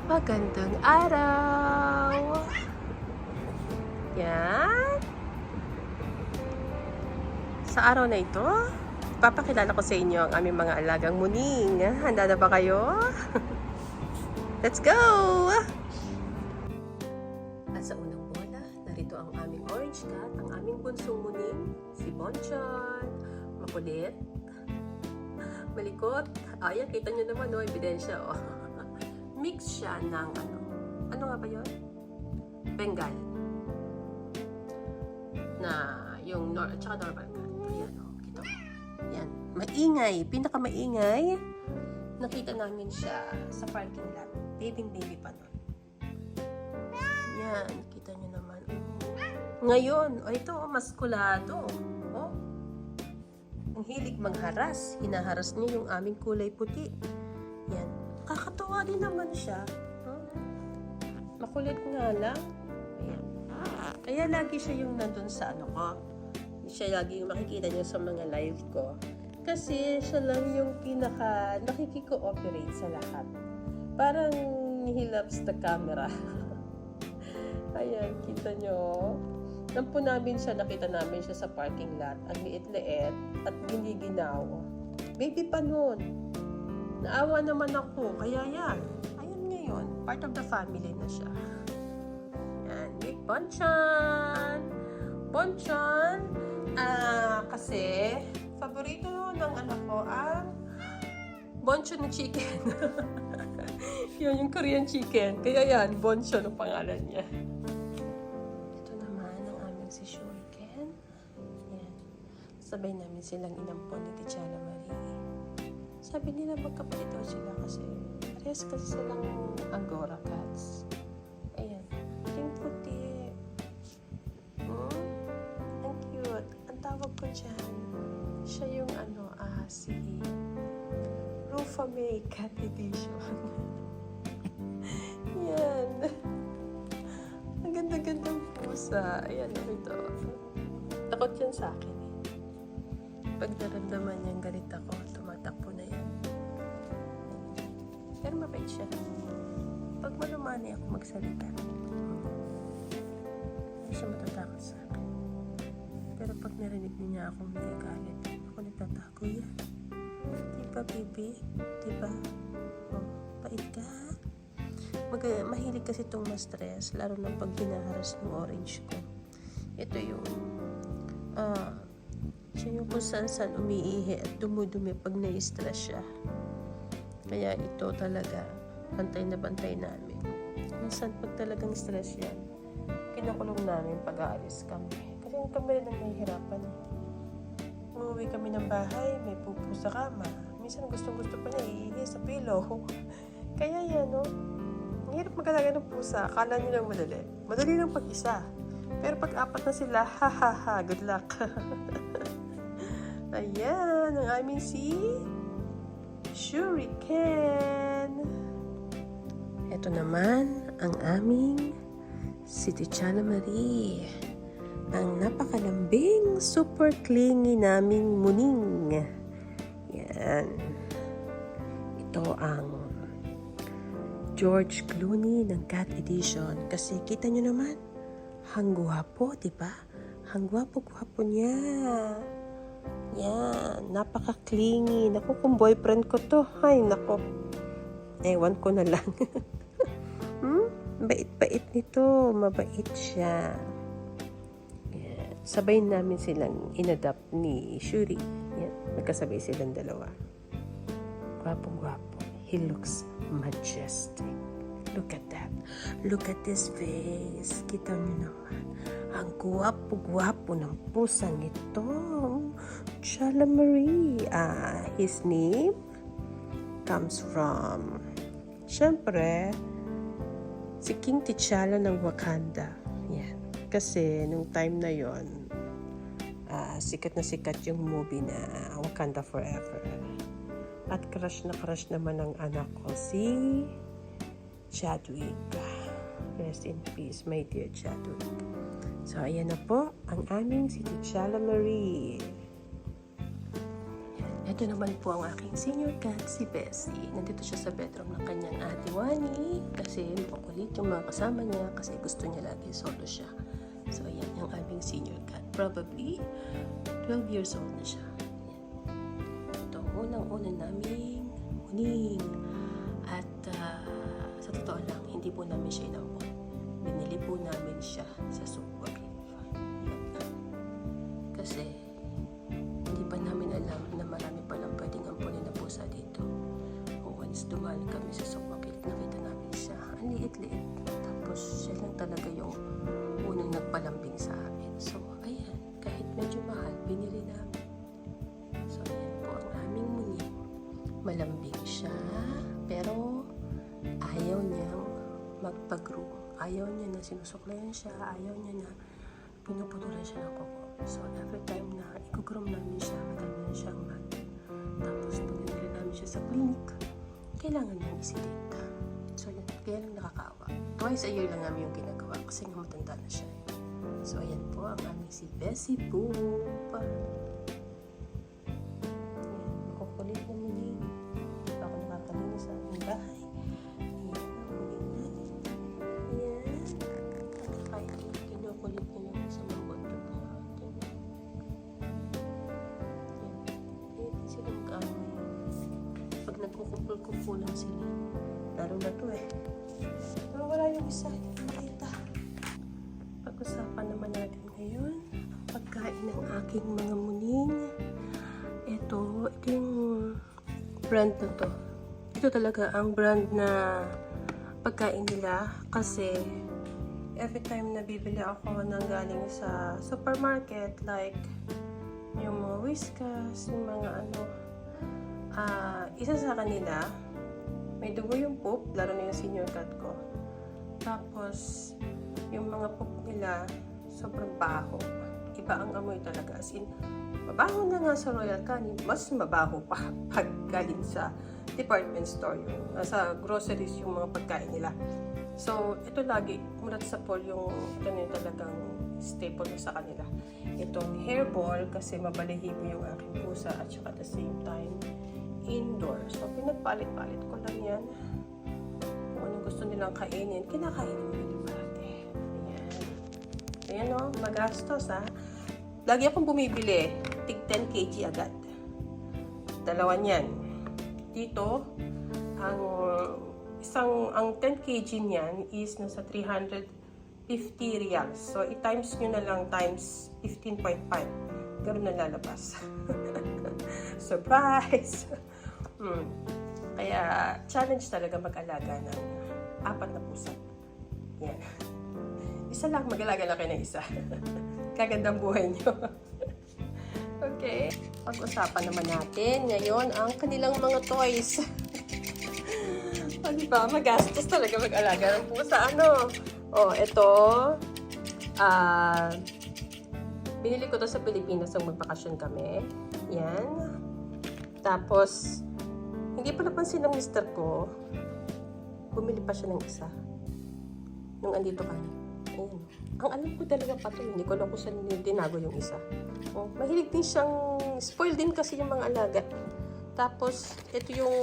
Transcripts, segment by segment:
Magandang araw! Yan. Sa araw na ito, papakilala ko sa inyo ang aming mga alagang muning. Handa na ba kayo? Let's go! At sa unang bola, narito ang aming orange cat, ang aming bunsong muning, si Bonchon. Makulit, malikot. Ayan, kita nyo naman, no, ebidensya, oh. Mix siya ng ano nga ba yun? Bengal. Na yung tsaka normal cat. Ayan, oh, kita mo. Ayan, maingay, pinakamaingay. Nakita namin siya sa parking lot. Baby pa nun. Yan, kita nyo naman. Ngayon, ito, maskulado. Oh, ang hilig mangharas. Hinaharas niya yung aming kulay puti. Yan. Kakatuwa din naman siya. Makulit nga lang. Ayan. Kaya lagi siya yung nandun sa ko. Siya lagi yung makikita niyo sa mga live ko. Kasi siya lang yung pinaka nakikiko-operate sa lahat. Parang he loves the camera. Ayan, kita nyo. Nampo namin siya, nakita namin siya sa parking lot. Ang liit-liit at hindi ginaw. Baby pa nun. Naawa naman ako, kaya yan. Ayan ngayon, part of the family na siya. Yan, meet Bonchon! Bonchon, kasi, paborito ng anak ko ang Bonchon na chicken. Yun, yung Korean chicken. Kaya yan, Bonchon ang pangalan niya. Ito naman ang aming si Shuriken. Yan. Sabay namin silang inampon ni Tichala Marie. Sabi nila magkapalit daw sila kasi parehas kasi silang Angora cats. Ayan. Yung puti. Ang cute. Ang tawag ko dyan. Siya yung si Rufa May Cat Edition. Yan. Ang ganda-gandang pusa. Ayan, ito. Takot yan sa akin. Pag naramdaman niyang galit ako, tumatakbo na yan. Pero mabait siya. Pag malumanay ako magsalita, hindi siya matatakot sa akin. Pero pag narinig niya akong nagagalit, ako nagtatago yan. Diba, baby? Diba? Oh, pait ka, ha? Mahilig kasi itong ma-stress, lalo na pag hinaharas ng orange ko. Ito yung siya yung kung saan umiihi at dumudumi pag na-stress siya. Kaya ito talaga, bantay na bantay namin. Minsan pag talagang stress yan, kinakulong namin pag-aalis kami. Kasi kami rin ang nahihirapan. Umuwi kami ng bahay, may pupo sa kama. Minsan gustong-gusto pa na iihi sa pillow. Kaya yan, no? Ang hirap mag-alaga ng pusa. Akala nyo lang madali. Madali lang pag-isa. Pero pag apat na sila, ha, good luck. Ayan, ang aming si Shuriken. Ito naman ang aming si Tichala Marie. Ang napakalambing, super clingy naming muning. Yan. Ito ang George Clooney ng Cat Edition. Kasi kita nyo naman, hangguwapo, diba? Hangguwapo-gwapo niya. Yan, napaka-clingy. Naku, kung boyfriend ko to, ay, naku. Ewan ko na lang. Bait-bait nito. Mabait siya. Yan. Sabay namin silang inadapt ni Shuri. Yan, nagkasabay silang dalawa. Gwapong-gwapo. He looks majestic. Look at that. Look at this face. Kita niyo naman. Ang guwapo-guwapo ng pusang ito. Tichala Marie. His name comes from, syempre, si King T'Challa ng Wakanda. Yan. Kasi nung time na yon, sikat na sikat yung movie na Wakanda Forever. At crush naman ng anak ko si Chadwick. Rest in peace, my dear Chadwick. So, ayan na po ang aming si Tichala Marie. Ito naman po ang aking senior cat, si Bessie. Nandito siya sa bedroom ng kanyang ate Wani kasi makukulit yung mga kasama niya kasi gusto niya lagi solo siya. So, ayan yung aming senior cat. Probably 12 years old na siya. Ayan. Ito, unang-una naming huling. At sa totoo lang, hindi po namin siya inampon. Binili po namin siya sa Super Leaf. Kasi hindi pa namin alam na marami palang pwedeng ampunin na pusa dito. Once dumaan kami sa supermarket, nakita namin siya. Ang liit-liit. Tapos siya lang talaga yung unang nagpalambing sa amin. So, ayan. Kahit medyo mahal, binili namin. So, ayan po ang aming muling. Malambing siya. Pero, ayaw niyang magpag-groom. Ayaw niya na sinusuklayan siya. Ayaw niya na pinuputulan siya ng kuko. So, every time na i-groom namin siya, madami na siyang mat. Tapos, pag nilagay namin siya sa clinic, kailangan niyang isilid. So, yun, kaya lang nakakaawa. Twice a year lang namin yung ginagawa kasi nga matanda na siya. So, ayan po ang aming si Bessie Boop. Ayan, makukulit na muling. Hindi pa ako nakakalinis sa aming bahay. Ayan, kahit kinukulit niya lang sa mga bundok niya. Ayan, silang kaano yun. Pag nagkukupul-kupulan sila, laro na to eh. Pero wala yung isa, makita. Pag-usapan naman natin ngayon ang pagkain ng aking mga muning. Ito yung brand na to. Ito talaga ang brand na pagkain nila kasi every time na bibili ako ng galing sa supermarket, like yung mga Whiskas, yung mga ano, isa sa kanila, may dugo yung poop, lalo na yung senior cat ko. Tapos, yung mga poop nila, sobrang baho. Iba ang amoy talaga. As in, mabaho na nga sa Royal Canin, mas mabaho pa pag galing sa department store, yung, sa groceries yung mga pagkain nila. So, ito lagi, mulat sa pool yung, ito na yung talagang staple sa kanila. Itong hairball, kasi mabalahibo yung aking pusa at saka at the same time, indoor. So, pinagpalit-palit ko lang yan. Kung anong gusto nilang kainin, kinakainin nila parati. Ayan. Ayan o, magastos ha. Lagi akong bumibili. Tig 10 kg agad. Dalawa niyan. Dito, ang 10 kg niyan is nasa 350 reals. So, i-times nyo na lang times 15.5. Ganoon na lalabas. Surprise! Kaya, challenge talaga mag-alaga ng 4 na pusa. Yan. Isa lang, mag-alaga lang kayo ng isa. Kagandang buhay nyo. Okay. Pag-usapan naman natin ngayon ang kanilang mga toys. O, diba? Magastos talaga mag-alaga ng pusa. Ano? O, ito. Binili ko to sa Pilipinas nung magbakasyon kami. Yan. Tapos, hindi pa napansin ng mister ko, bumili pa siya ng isa. Nung andito kami. Ayan. Ang alam ko dalawa pa to. Hindi ko alam kung saan tinago yung isa. Oh, mahilig din siyang, spoil din kasi yung mga alaga. Tapos, ito yung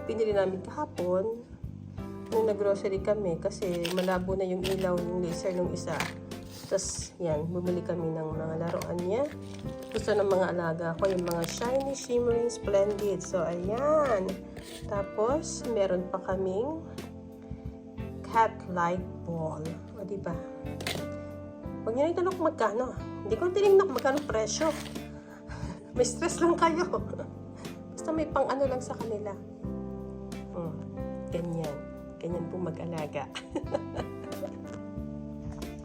pinili namin kahapon. Nung nag-grocery kami kasi malabo na yung ilaw, yung laser ng isa. Tapos, yan, bumili kami ng mga laruan niya. Gusto ng mga alaga ko, yung mga shiny, shimmering, splendid. So, ayan. Tapos, meron pa kaming cat light ball. O, diba? Huwag nyo na itanong kung magkano. Hindi ko tinignan kung magkano presyo. May stress lang kayo. Basta may pang-ano lang sa kanila. Ganyan. Ganyan po mag-alaga.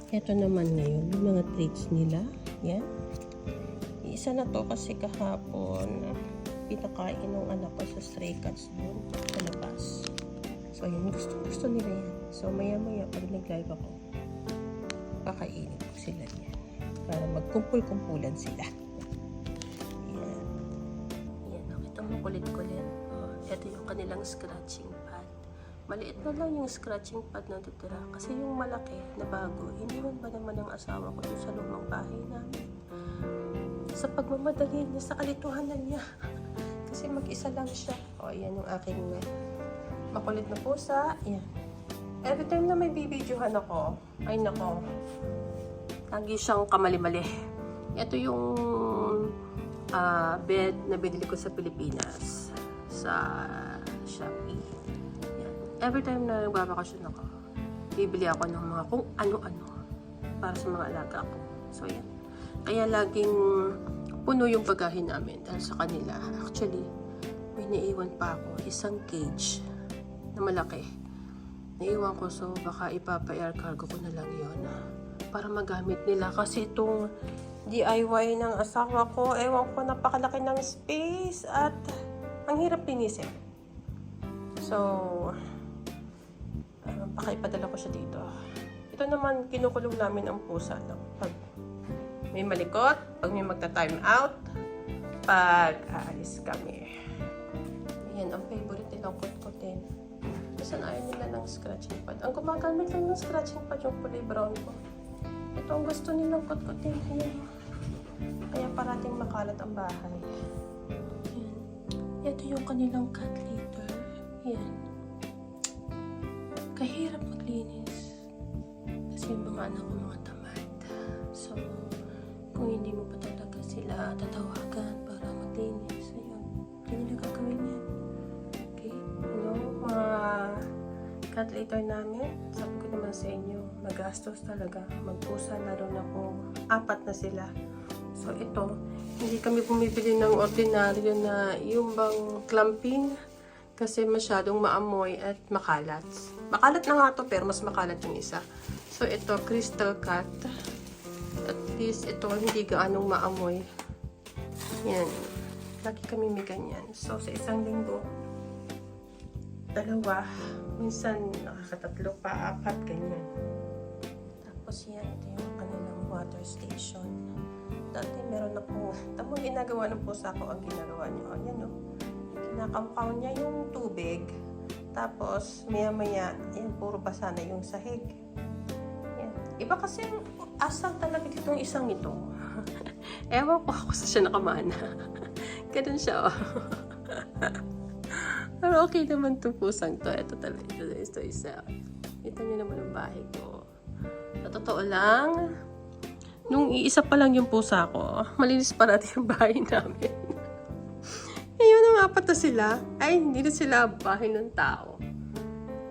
Ito naman ngayon, yung mga treats nila. Yan. Isa na to kasi kahapon, pinakain ng anak ko sa stray cats doon sa labas. So, yun. Gusto nila yan. So, maya-maya, pag nag-live ako, kakainin ko sila yan. Para magkumpul-kumpulan sila. Yan. Yan. Ito makulit-kulit. Ito yung kanilang scratching pad. Maliit na lang yung scratching pad na tutira. Kasi yung malaki na bago, iniwan ba naman ang asawa ko dun sa lumang bahay namin. Sa pagmamadali niya, sa kalituhanan niya, Kasi mag-isa lang siya. O, yan yung aking makulit na pusa. Yan. Every time na may bibidyohan ako, ay nako, lagi siyang kamali-mali. Ito yung bed na binili ko sa Pilipinas sa Shopee. Yan. Every time na nagbabakasyon ako, bibili ako ng mga kung ano-ano para sa mga alaga ko. So, yan. Kaya laging puno yung bagahin namin dahil sa kanila. Actually, may naiwan pa ako isang cage na malaki. Naiwan ko, so baka ipapa-air cargo ko na lang yun para magamit nila. Kasi itong DIY ng asawa ko, ewan ko, napakalaki ng space at ang hirap linisin. So, baka ipadala ko siya dito. Ito naman, kinukulong namin ang pusa lang. Pag may malikot, pag may magta-time out, pag aalis kami. Yan, ang favorite nilang kutkutin. Kasi ayaw nila ng scratching pad. Ang gumagamit lang ng scratching pad yung kulay brown ko. Ito ang gusto nilang kutkutin. Yan. Kaya parating makalat ang bahay. Yan. Ito yung kanilang cat litter. Yan. Kahirap maglinis. Kasi yung mga anak ko mga tamad. So, kung hindi mo pa talaga sila tatawagan para maglinis, ayun, hindi nila gagawin yan. Okay? Mga cat litter namin, sabi ko naman sa inyo, magastos talaga. Magpusa, lalo na kung 4 na sila. So, ito, hindi kami bumibili ng ordinaryo na yung bang clamping kasi masyadong maamoy at makalat. Makalat na nga to, pero mas makalat yung isa. So, ito, Crystal Cat. At least, ito, hindi gaanong maamoy. Yan. Lagi kami may ganyan. So, sa isang linggo, 2, minsan nakakatatlo pa, 4, ganyan. Tapos yan, ito yung kanilang water station. Dati meron ako, tamang ginagawa ng pusa ko ang ginagawa niyo. Ayan o. Kinakampaw niya yung tubig. Tapos, maya-maya, yan, puro basa na yung sahig. Yan. Iba kasi asal talaga ditong isang ito. Ewan ko ako sa siya nakamana. Ganun siya, oh. Pero okay naman itong pusang to. Ito talaga. Ito isa. Ito niyo naman ang bahay ko. Sa totoo lang, nung iisa pa lang yung pusa ko, malinis pa natin yung bahay namin. Ngayon na 4 na sila. Ay, hindi na sila bahay ng tao.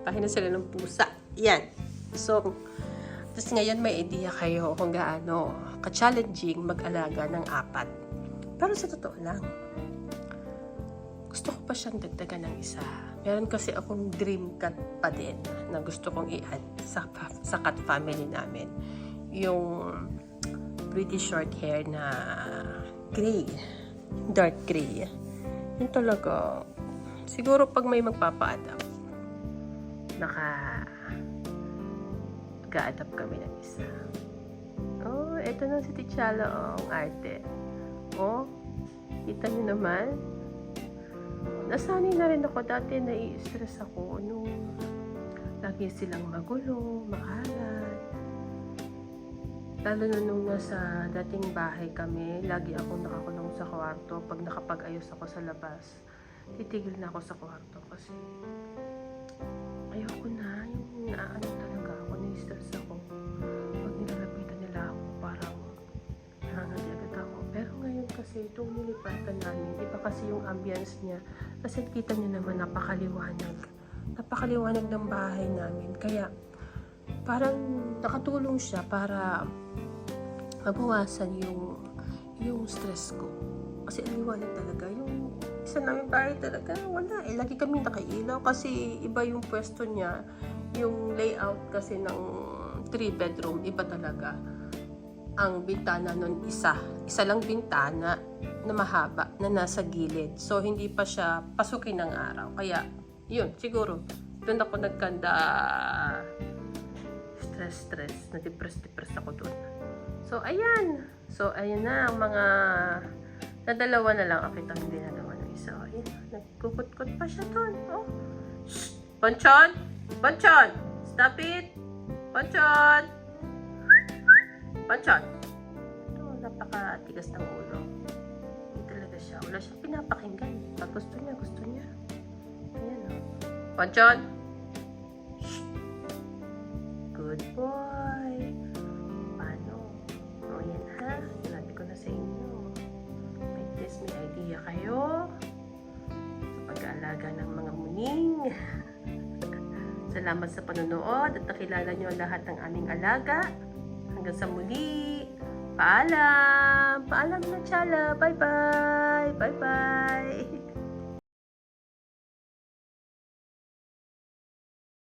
Bahay na sila ng pusa. Yan. So, tapos ngayon may idea kayo kung gaano ka-challenging mag-alaga ng 4. Pero sa totoo lang, gusto ko pa siyang dagdagan ng isa. Meron kasi akong dream cat pa din na gusto kong i-add sa cat family namin. Yung British short hair na gray. Dark gray. Yun talaga. Siguro pag may magpapa-adapt, ga-adapt kami ng isa. Oh, eto na si T'Challa, oh, ang arte. Oh, kita niyo naman. Nasanay na rin ako. Dati nai-stress ako nung lagi silang magulo, makalat. Lalo na nung nasa dating bahay kami, lagi akong nakakulong sa kwarto. Pag nakapag-ayos ako sa labas, titigil na ako sa kwarto kasi ayoko na, yung naano talaga ako, nai-stress ako. Pag nilalapitan nila ako, parang nangangati agad ako. Pero ngayon kasi itong nilipatan namin, iba kasi yung ambience niya. Kasi kita niyo naman, napakaliwanag. Napakaliwanag ng bahay namin. Kaya parang nakatulong siya para mabawasan yung stress ko. Kasi ang liwanag talaga. Yung isa namin bahay talaga, wala. Lagi kami nakailaw kasi iba yung pwesto niya. Yung layout kasi ng 3-bedroom, iba talaga. Ang bintana nun isa lang bintana na mahaba na nasa gilid. So, hindi pa siya pasukin ng araw. Kaya, yun, siguro, doon ako nagkanda stress, na-depress ako doon. So, ayan. So, ayan na, ang mga nadalawa na lang. Okay, hindi nadalawa ng isa. Ayan, nagkukut-kut pa siya doon. Oh. Shh! Ponchon! Ponchon! Stop it! Ponchon! Ponchon! Ito, napakatigas ng ulo. Hindi talaga talaga siya. Wala siyang pinapakinggan. Pag gusto niya, gusto niya. Ayan o. Ponchon! Good boy. Paano? O yan ha. Sinabi ko na sa inyo. At least may idea kayo sa pag-aalaga ng mga muning. Salamat sa panonood at nakilala niyo lahat ng aming alaga. Hanggang sa muli. Paalam! Paalam na, Chala! Bye-bye! Bye-bye!